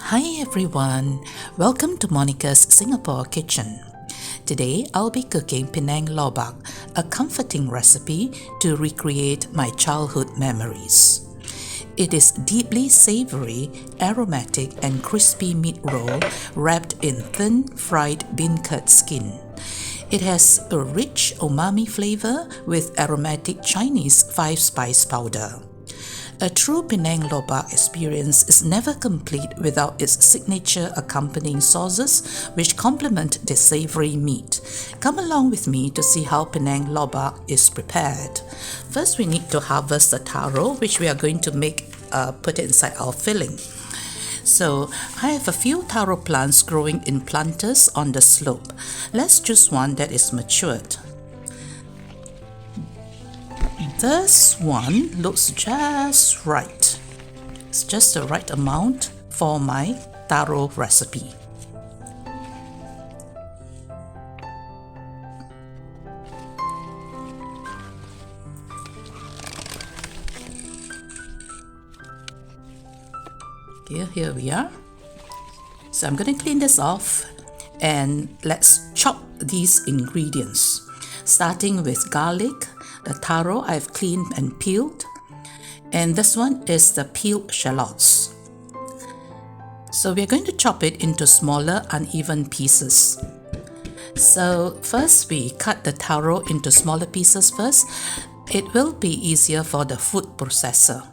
Hi everyone, welcome to Monica's Singapore Kitchen. Today I'll be cooking Penang Lobak, a comforting recipe to recreate my childhood memories. It is deeply savory, aromatic and crispy meat roll wrapped in thin fried beancurd skin. It has a rich umami flavor with aromatic Chinese 5-spice powder. A true Penang Lobak experience is never complete without its signature accompanying sauces which complement the savory meat. Come along with me to see how Penang Lobak is prepared. First, we need to harvest the taro, which we are going to put it inside our filling. So, I have a few taro plants growing in planters on the slope. Let's choose one that is matured. This one looks just right. It's just the right amount for my taro recipe. Okay, here we are. So I'm going to clean this off and let's chop these ingredients. Starting with garlic. The taro I've cleaned and peeled, and this one is the peeled shallots. So we're going to chop it into smaller uneven pieces. So first we cut the taro into smaller pieces first. It will be easier for the food processor.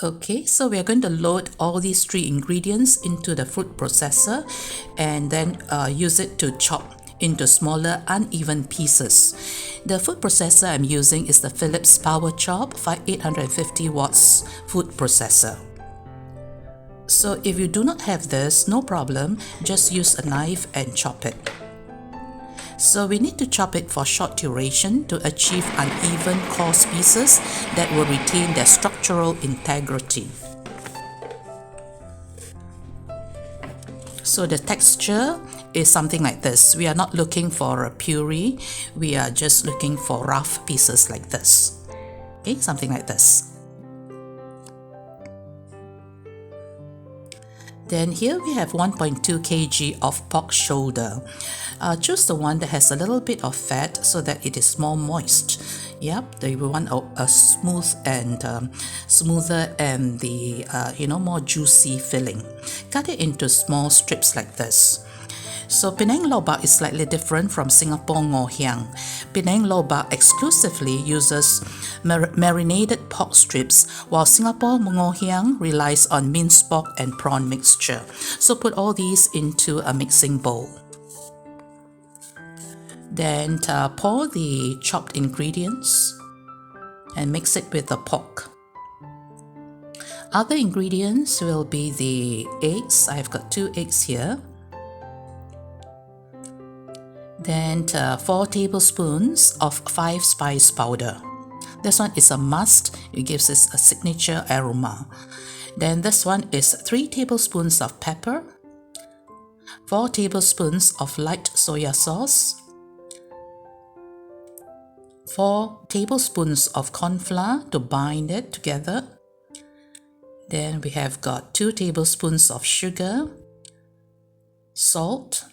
Okay, so we are going to load all these three ingredients into the food processor and then use it to chop into smaller uneven pieces. The food processor I'm using is the Philips Power Chop 850 watts food processor. So if you do not have this, no problem, just use a knife and chop it. So we need to chop it for short duration to achieve uneven coarse pieces that will retain their structural integrity. So the texture is something like this. We are not looking for a puree, we are just looking for rough pieces like this. Okay, something like this. Then here we have 1.2 kg of pork shoulder. Choose the one that has a little bit of fat so that it is more moist. Yep, they will want a smooth and smoother and the more juicy filling. Cut it into small strips like this. So Penang Lobak is slightly different from Singapore Ngoh Hiang. Penang Lobak exclusively uses marinated pork strips, while Singapore Ngoh Hiang relies on minced pork and prawn mixture. So put all these into a mixing bowl. Then pour the chopped ingredients and mix it with the pork. Other ingredients will be the eggs. I've got 2 eggs here. Then 4 tablespoons of 5-spice powder. This one is a must. It gives us a signature aroma. Then this one is 3 tablespoons of pepper, 4 tablespoons of light soya sauce, 4 tablespoons of cornflour to bind it together. Then we have got 2 tablespoons of sugar, salt,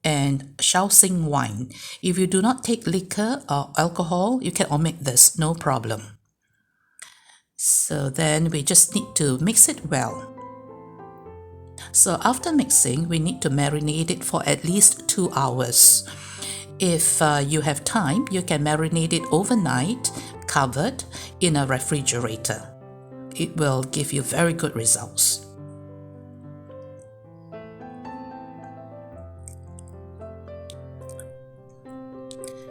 and Shaoxing wine. If you do not take liquor or alcohol, you can omit this, no problem. So then we just need to mix it well. So after mixing, we need to marinate it for at least 2 hours. If you have time, you can marinate it overnight, covered in a refrigerator. It will give you very good results.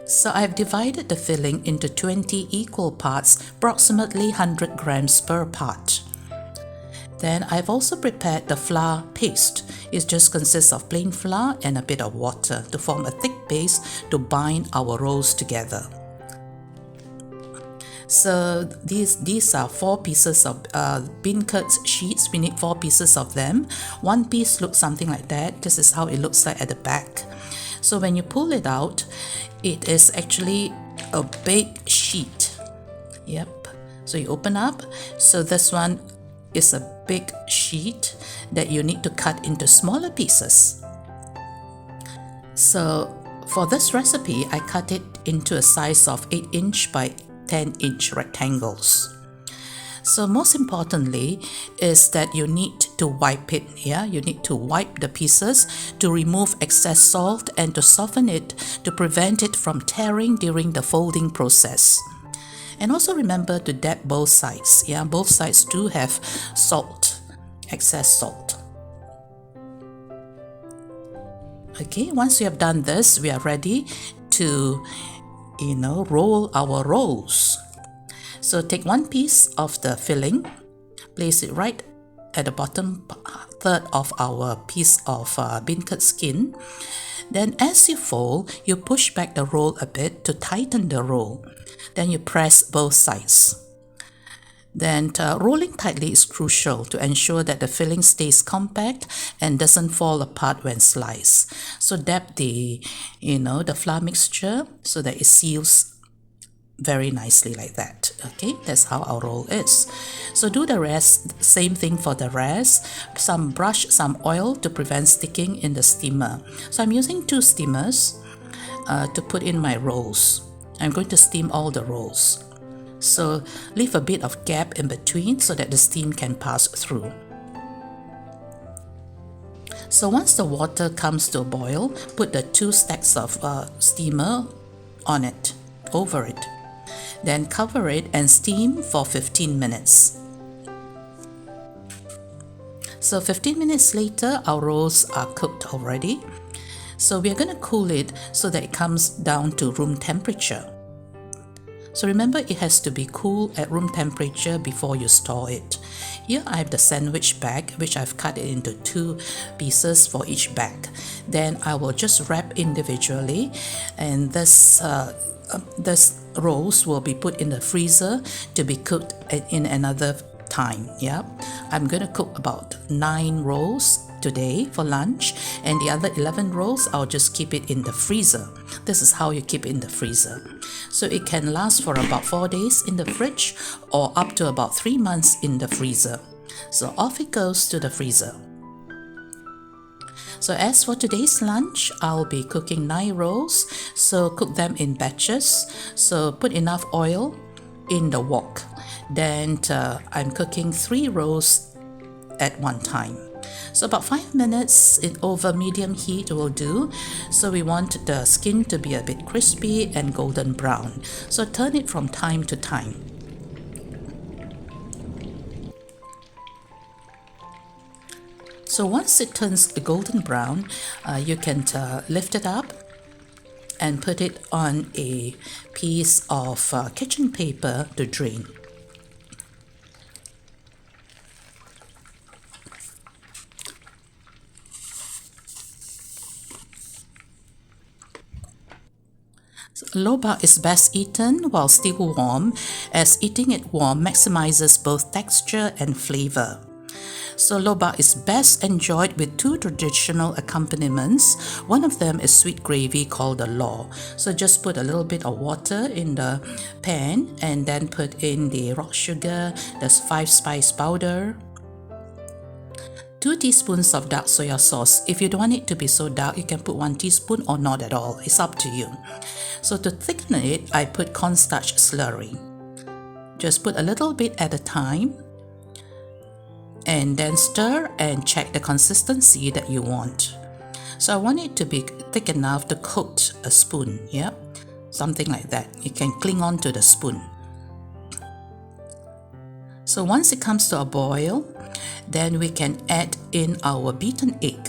So I've divided the filling into 20 equal parts, approximately 100 grams per part. Then I've also prepared the flour paste. It just consists of plain flour and a bit of water to form a thick base to bind our rolls together. So these are 4 pieces of bean curd sheets. We need 4 pieces of them. One piece looks something like that. This is how it looks like at the back. So when you pull it out, it is actually a big sheet. Yep. So you open up. So this one is a big sheet that you need to cut into smaller pieces. So for this recipe, I cut it into a size of 8-inch by 10-inch rectangles. So most importantly is that you need to wipe it. You need to wipe the pieces to remove excess salt and to soften it to prevent it from tearing during the folding process. And also remember to dab both sides. Both sides do have salt, excess salt. Okay, once we have done this, we are ready to roll our rolls. So take one piece of the filling, place it right at the bottom third of our piece of bean curd skin. Then as you fold, you push back the roll a bit to tighten the roll. Then you press both sides. Then rolling tightly is crucial to ensure that the filling stays compact and doesn't fall apart when sliced. So dab the flour mixture so that it seals very nicely like that. Okay, that's how our roll is. So do the rest, same thing for the rest. Brush some oil to prevent sticking in the steamer. So I'm using 2 steamers to put in my rolls. I'm going to steam all the rolls. So leave a bit of gap in between so that the steam can pass through. So once the water comes to a boil, put the 2 stacks of steamer on it, over it. Then cover it and steam for 15 minutes. So 15 minutes later, our rolls are cooked already. So we are going to cool it so that it comes down to room temperature. So remember, it has to be cool at room temperature before you store it. Here I have the sandwich bag, which I've cut it into 2 pieces for each bag. Then I will just wrap individually, and this rolls will be put in the freezer to be cooked in another time. I'm going to cook about 9 rolls today for lunch, and the other 11 rolls I'll just keep it in the freezer. This is how you keep it in the freezer. So it can last for about 4 days in the fridge or up to about 3 months in the freezer. So off it goes to the freezer. So as for today's lunch, I'll be cooking 9 rolls. So cook them in batches. So put enough oil in the wok. Then I'm cooking 3 rolls at one time. So about 5 minutes over medium heat will do. So we want the skin to be a bit crispy and golden brown. So turn it from time to time. So once it turns golden brown, you can lift it up and put it on a piece of kitchen paper to drain. Lobak is best eaten while still warm, as eating it warm maximizes both texture and flavor. So lobak is best enjoyed with 2 traditional accompaniments. One of them is sweet gravy called the law. So just put a little bit of water in the pan and then put in the rock sugar, there's 5 spice powder, 2 teaspoons of dark soya sauce. If you don't want it to be so dark, you can put 1 teaspoon or not at all. It's up to you. So to thicken it, I put cornstarch slurry. Just put a little bit at a time and then stir and check the consistency that you want. So I want it to be thick enough to coat a spoon, something like that. It can cling on to the spoon. So once it comes to a boil, then we can add in our beaten egg.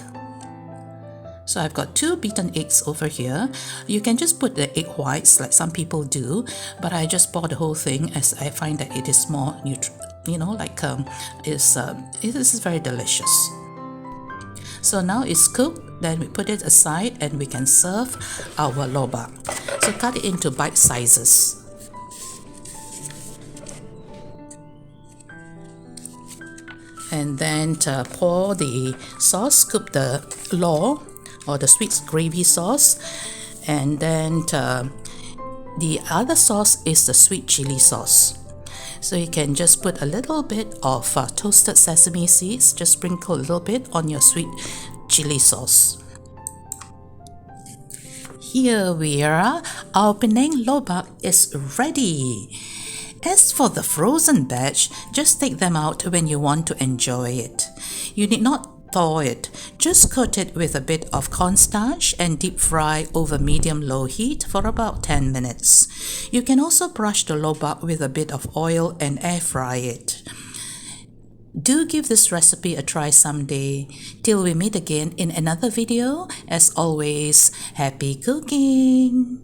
So I've got 2 beaten eggs over here. You can just put the egg whites like some people do, but I just pour the whole thing as I find that it is more it is very delicious. So now it's cooked, then we put it aside and we can serve our lobak. So cut it into bite sizes. And then pour the sauce, scoop the law or the sweet gravy sauce, and then the other sauce is the sweet chili sauce. So you can just put a little bit of toasted sesame seeds, just sprinkle a little bit on your sweet chili sauce. Here we are, our Penang Lobak is ready. As for the frozen batch, just take them out when you want to enjoy it. You need not thaw it, just coat it with a bit of cornstarch and deep fry over medium-low heat for about 10 minutes. You can also brush the lobak with a bit of oil and air fry it. Do give this recipe a try someday. Till we meet again in another video, as always, happy cooking!